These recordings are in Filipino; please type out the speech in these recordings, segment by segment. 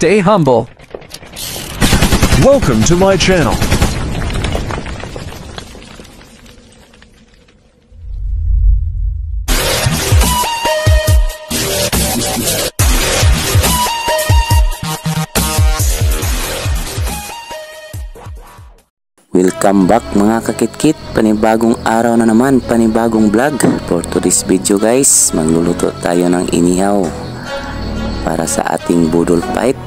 Stay humble. Welcome to my channel. Welcome back mga kakitkit, panibagong araw na naman, panibagong vlog. For today's video guys, magluluto tayo ng inihaw para sa ating budol fight.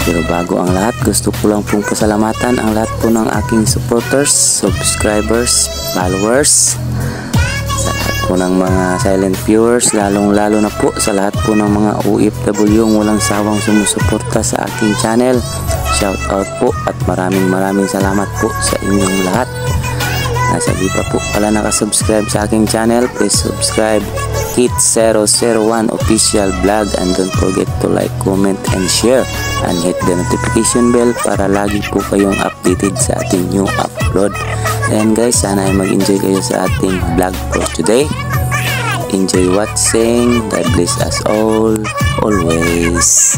Pero bago ang lahat, gusto ko lang pong pasalamatan ang lahat po ng aking supporters, subscribers, followers, sa lahat po ng mga silent viewers, lalong lalo na po sa lahat po ng mga OFW yung walang sawang sumusuporta sa aking channel. Shout out po at maraming salamat po sa inyong lahat. Nasa di pa po pala nakasubscribe sa aking channel, please subscribe Kit001 official vlog, and don't forget to like, comment and share, and hit the notification bell para lagi po kayong updated sa ating new upload. Ayan guys, sana ay mag-enjoy kayo sa ating vlog for today. Enjoy watching. God bless us all always.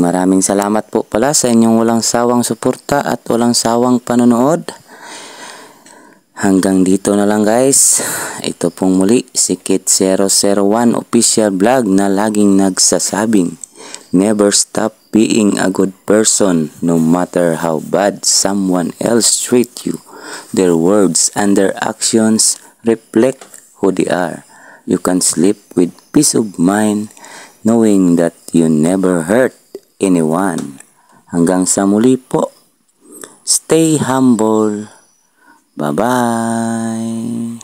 Maraming salamat po pala sa inyong walang sawang suporta at walang sawang panonood. Hanggang dito na lang guys. Ito pong muli si Kit001 official vlog na laging nagsasabing, never stop being a good person no matter how bad someone else treat you. Their words and their actions reflect who they are. You can sleep with peace of mind knowing that you never hurt anyone. Hanggang sa muli po. Stay humble. Bye-bye.